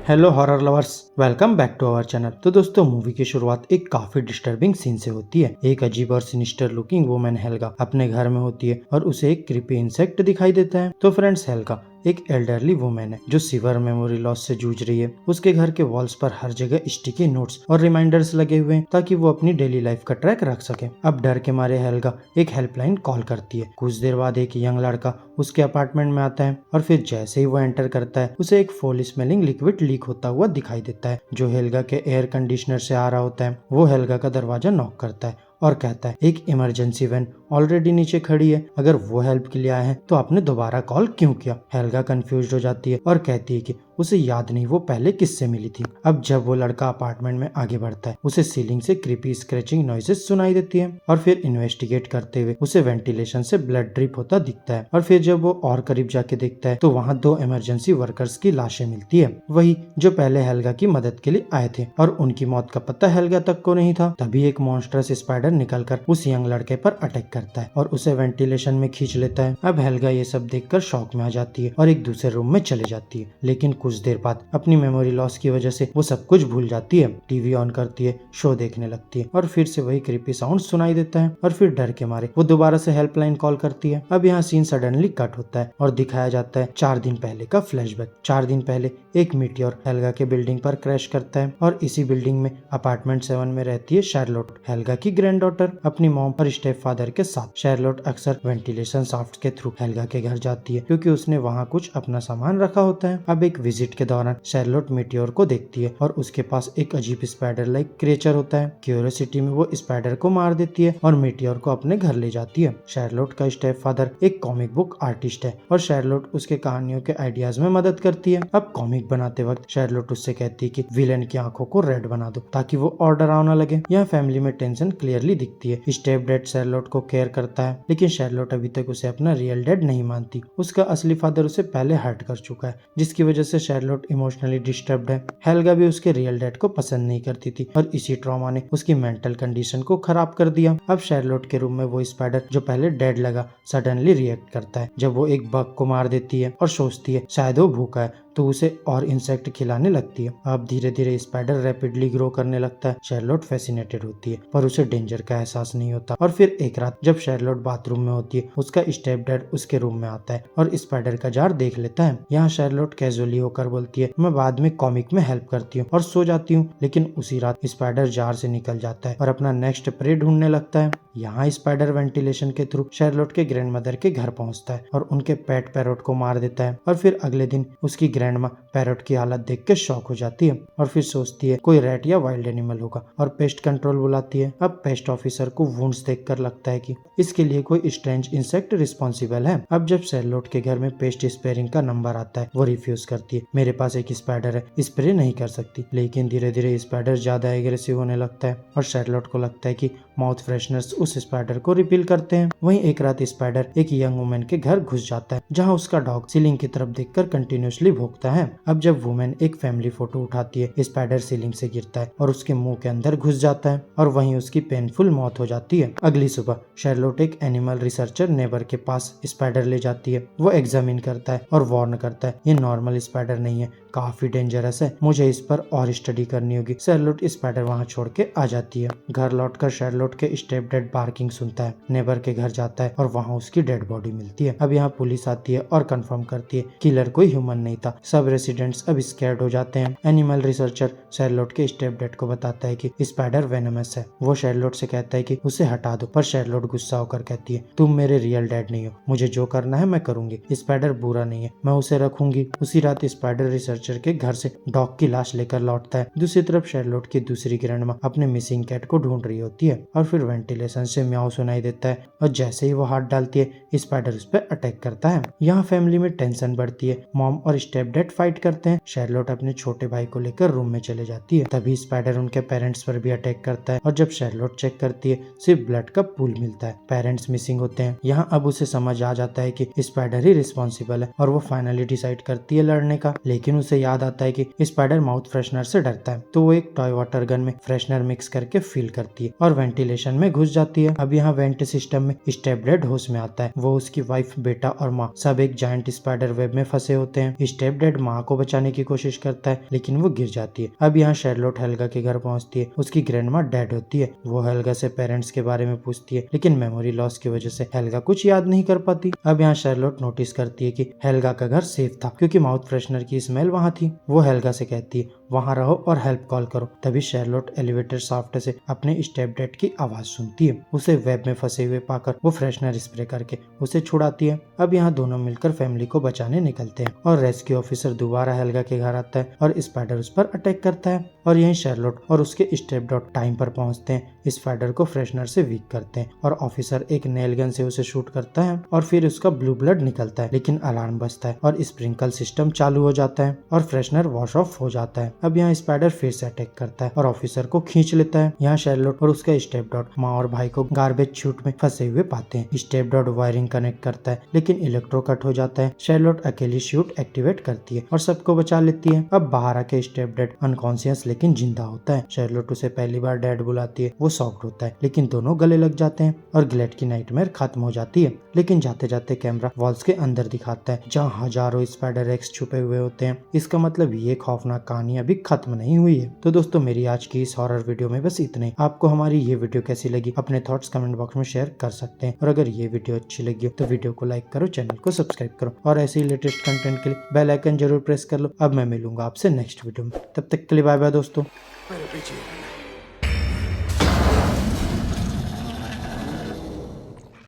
Hello horror lovers, welcome back to our channel. तो दोस्तों, movie की शुरुआत एक काफी डिस्टर्बिंग सीन से होती है। एक अजीब और सिनिस्टर लुकिंग वुमेन हेल्गा अपने घर में होती है और उसे एक क्रीपी इंसेक्ट दिखाई देता है। तो फ्रेंड्स, हेल्गा एक एल्डरली वुमेन है जो सीवर मेमोरी लॉस से जूझ रही है। उसके घर के वॉल्स पर हर जगह स्टिकी नोट्स और रिमाइंडर्स लगे हुए हैं ताकि वो अपनी डेली लाइफ का ट्रैक रख सके। अब डर के मारे हेल्गा एक हेल्पलाइन कॉल करती है। कुछ देर बाद एक यंग लड़का उसके अपार्टमेंट में आता है और फिर जैसे ही वो एंटर करता है उसे एक फॉल स्मेलिंग लिक्विड लीक होता हुआ दिखाई देता है जो हेल्गा के एयर कंडीशनर से आ रहा होता है। वो हेल्गा का दरवाजा नॉक करता है और कहता है एक इमरजेंसी वैन ऑलरेडी नीचे खड़ी है, अगर वो हेल्प के लिए आए हैं तो आपने दोबारा कॉल क्यों किया। हेल्गा कंफ्यूज हो जाती है और कहती है कि उसे याद नहीं वो पहले किससे मिली थी। अब जब वो लड़का अपार्टमेंट में आगे बढ़ता है उसे सीलिंग से क्रीपी स्क्रैचिंग नॉइजेस सुनाई देती है और फिर इन्वेस्टिगेट करते हुए उसे वेंटिलेशन से ब्लड ड्रिप होता दिखता है। और फिर जब वो और करीब जाके देखता है तो वहाँ 2 इमरजेंसी वर्कर्स की लाशें मिलती है, वही जो पहले हेल्गा की मदद के लिए आए थे, और उनकी मौत का पता हेल्गा तक को नहीं था। तभी एक मॉन्स्टरस स्पाइडर निकलकर उस यंग लड़के पर अटैक करता है और उसे वेंटिलेशन में खींच लेता है। अब हेल्गा ये सब देखकर शॉक में आ जाती है और एक दूसरे रूम में चले जाती है, लेकिन कुछ देर बाद अपनी मेमोरी लॉस की वजह से वो सब कुछ भूल जाती है। टीवी ऑन करती है, शो देखने लगती है और फिर से वही क्रीपी साउंड सुनाई देता है और फिर डर के मारे वो दोबारा से हेल्पलाइन कॉल करती है। अब यहाँ सीन सडनली कट होता है और दिखाया जाता है 4 दिन पहले का फ्लैशबैक। 4 दिन पहले एक मीटियोर हेल्गा के बिल्डिंग पर क्रैश करता है और इसी बिल्डिंग में अपार्टमेंट 7 में रहती है शार्लोट, हेल्गा की ग्रैंडडॉटर, अपनी मॉम और स्टेप फादर के साथ। शार्लोट अक्सर वेंटिलेशन शाफ्ट के थ्रू हेल्गा के घर जाती है क्योंकि उसने वहाँ कुछ अपना सामान रखा होता है। अब एक विजिट के दौरान शार्लोट मीटियोर को देखती है और उसके पास एक अजीब स्पाइडर लाइक क्रिएचर होता है। क्यूरियोसिटी में वो स्पाइडर को मार देती है और मीटियोर को अपने घर ले जाती है। शार्लोट का स्टेप फादर एक कॉमिक बुक आर्टिस्ट है और शार्लोट उसके कहानियों के आइडियाज में मदद करती है। अब कॉमिक बनाते वक्त शार्लोट उससे कहती है कि विलेन की आंखों को रेड बना दो ताकि वो और डरावना लगे। यहाँ फैमिली में टेंशन क्लियरली दिखती है। स्टेप डैड शार्लोट को केयर करता है लेकिन शार्लोट अभी तक उसे अपना रियल डैड नहीं मानती। उसका असली फादर उसे पहले हर्ट कर चुका है जिसकी वजह से शार्लोट इमोशनली डिस्टर्ब्ड है। हेल्गा भी उसके रियल डैड को पसंद नहीं करती थी और इसी ट्रॉमा ने उसकी मेंटल कंडीशन को खराब कर दिया। अब शार्लोट के रूम में वो स्पाइडर जो पहले डेड लगा सडनली रिएक्ट करता है जब वो एक बग को मार देती है और सोचती है शायद वो भूखा है तो उसे और इंसेक्ट खिलाने लगती है। अब धीरे धीरे स्पाइडर रैपिडली ग्रो करने लगता है। शार्लोट फैसिनेटेड होती है पर उसे डेंजर का एहसास नहीं होता। और फिर एक रात जब शार्लोट बाथरूम में होती है उसका स्टेप डैड उसके रूम में आता है और स्पाइडर का जार देख लेता है। यहाँ शार्लोट कैजुअली होकर बोलती है मैं बाद में कॉमिक में हेल्प करती हूँ और सो जाती हूँ, लेकिन उसी रात स्पाइडर जार से निकल जाता है और अपना नेक्स्ट प्रे ढूंढने लगता है। यहाँ स्पाइडर वेंटिलेशन के थ्रू शार्लोट के ग्रैंडमदर के घर पहुंचता है और उनके पेट पैरोट को मार देता है। और फिर अगले दिन उसकी ग्रैंडमा पैरोट की हालत देख के शॉक हो जाती है और फिर सोचती है कोई रैट या वाइल्ड एनिमल होगा और पेस्ट कंट्रोल बुलाती है। अब पेस्ट ऑफिसर को वुंड्स देखकर लगता है कि इसके लिए कोई स्ट्रेंज इंसेक्ट रिस्पॉन्सिबल है। अब जब शार्लोट के घर में पेस्ट स्प्रेइंग का नंबर आता है वो रिफ्यूज करती है, मेरे पास एक स्पाइडर है, स्प्रे नहीं कर सकती। लेकिन धीरे धीरे स्पाइडर ज्यादा एग्रेसिव होने लगता है और शार्लोट को लगता है कि माउथ फ्रेशनर्स उस स्पाइडर को रिपील करते हैं। वहीं एक रात स्पाइडर एक यंग वुमेन के घर घुस जाता है जहां उसका डॉग सीलिंग की तरफ देखकर कंटिन्यूसली भौंकता है। अब जब वुमेन एक फैमिली फोटो उठाती है स्पाइडर सीलिंग से गिरता है और उसके मुंह के अंदर घुस जाता है और वहीं उसकी पेनफुल मौत हो जाती है। अगली सुबह शार्लोट एक एनिमल रिसर्चर नेबर के पास स्पाइडर ले जाती है। वो एग्जामिन करता है और वार्न करता है ये नॉर्मल स्पाइडर नहीं है, काफी डेंजरस है, मुझे इस पर और स्टडी करनी होगी। शार्लोट स्पाइडर वहाँ छोड़ के आ जाती है। घर लौटकर शार्लोट के स्टेप डैड बार्किंग सुनता है, नेबर के घर जाता है और वहाँ उसकी डेड बॉडी मिलती है। अब यहाँ पुलिस आती है और कंफर्म करती है किलर कोई ह्यूमन नहीं था। सब रेसिडेंट्स अब स्कैर्ड हो जाते हैं। एनिमल रिसर्चर शार्लोट के स्टेप डैड को बताता है कि स्पाइडर वेनमस है। वो शार्लोट से कहता है कि उसे हटा दो, पर शार्लोट गुस्सा होकर कहती है तुम मेरे रियल डैड नहीं हो, मुझे जो करना है मैं करूंगी। स्पाइडर बुरा नहीं है, मैं उसे रखूंगी। उसी रात स्पाइडर रिसर्चर के घर से डॉग की लाश लेकर लौटता है। दूसरी तरफ शार्लोट की दूसरी ग्रैंडमा अपने मिसिंग कैट को ढूंढ रही होती है और फिर वेंटिलेशन से म्याऊ सुनाई देता है और जैसे ही वो हाथ डालती है स्पाइडर उस पर अटैक करता है। यहाँ फैमिली में टेंशन बढ़ती है। मॉम और स्टेप डैड फाइट करते हैं। शार्लोट अपने छोटे भाई को लेकर रूम में चले जाती है। तभी स्पाइडर उनके पेरेंट्स पर भी अटैक करता है और जब शार्लोट चेक करती है सिर्फ ब्लड का पूल मिलता है। पेरेंट्स मिसिंग होते हैं। यहाँ अब उसे समझ आ जाता है कि स्पाइडर ही रिस्पॉन्सिबल है और वो फाइनली डिसाइड करती है लड़ने का। लेकिन उसे याद आता है कि स्पाइडर माउथ फ्रेशनर से डरता है तो वो एक टॉय वाटर गन में फ्रेशनर मिक्स करके फील करती है और वेंटिलेशन में घुस जाती है। अब यहाँ वेंट सिस्टम में स्टेप डैड होश में आता है। वो उसकी वाइफ, बेटा और माँ सब एक जायंट स्पाइडर वेब में फंसे होते हैं। स्टेप डैड माँ को बचाने की कोशिश करता है लेकिन वो गिर जाती है। अब यहाँ शार्लोट हेल्गा के घर पहुंचती है। उसकी ग्रैंड माँ डेड होती है। वो हेल्गा से पेरेंट्स के बारे में पूछती है लेकिन मेमोरी लॉस की वजह से हेल्गा कुछ याद नहीं कर पाती। अब यहाँ शार्लोट नोटिस करती है कि हेल्गा का घर सेफ था क्योंकि माउथ फ्रेशनर की स्मेल वहाँ थी। वो हेल्गा से कहती है वहाँ रहो और हेल्प कॉल करो। तभी शार्लोट एलिवेटर शाफ्ट से अपने स्टेप डैड की आवाज सुनती है। उसे वेब में फंसे हुए पाकर वो फ्रेशनर स्प्रे करके उसे छुड़ाती है। अब यहाँ दोनों मिलकर फैमिली को बचाने निकलते हैं और रेस्क्यू ऑफिसर दोबारा हेल्गा के घर आता है और स्पाइडर उस पर अटैक करता है और यहीं शार्लोट और उसके स्टेप डॉट टाइम पर पहुंचते हैं। स्पाइडर को फ्रेशनर से वीक करते हैं और ऑफिसर एक नेल गन से उसे शूट करता है और फिर उसका ब्लू ब्लड निकलता है लेकिन अलार्म बजता है और स्प्रिंकल सिस्टम चालू हो जाता है और फ्रेशनर वॉश ऑफ हो जाता है। अब यहाँ स्पाइडर फिर से अटैक करता है और ऑफिसर को खींच लेता है। यहाँ शार्लोट और उसका स्टेप डॉट माँ और भाई को गार्बेज शूट में फंसे हुए पाते हैं। स्टेप डॉट वायरिंग कनेक्ट करता है लेकिन इलेक्ट्रो कट हो जाता है। शार्लोट अकेली शूट एक्टिवेट करती है और सबको बचा लेती है। अब बाहर आके स्टेप डैड अनकॉन्शियस लेकिन जिंदा होता है। शार्लोट उसे पहली बार डैड बुलाती है। वो शॉक्ड होता है लेकिन दोनों गले लग जाते हैं और ग्लेड की नाइटमेयर खत्म हो जाती है। लेकिन जाते जाते कैमरा वॉल्स के अंदर दिखाता है जहाँ हजारों स्पाइडर एक्स छुपे हुए होते हैं। इसका मतलब ये खौफनाक कहानी अभी खत्म नहीं हुई है। तो दोस्तों मेरी आज की इस हॉरर वीडियो में बस इतने। आपको हमारी ये वीडियो कैसी लगी अपने थॉट्स कमेंट बॉक्स में शेयर कर सकते हैं और अगर ये वीडियो अच्छी लगी तो वीडियो को लाइक करो, चैनल को सब्सक्राइब करो और ऐसे ही लेटेस्ट कंटेंट के लिए बेल आइकन जरूर प्रेस कर लो। अब मैं मिलूंगा आपसे नेक्स्ट वीडियो में, तब तक के लिए बाय बाय दोस्तों।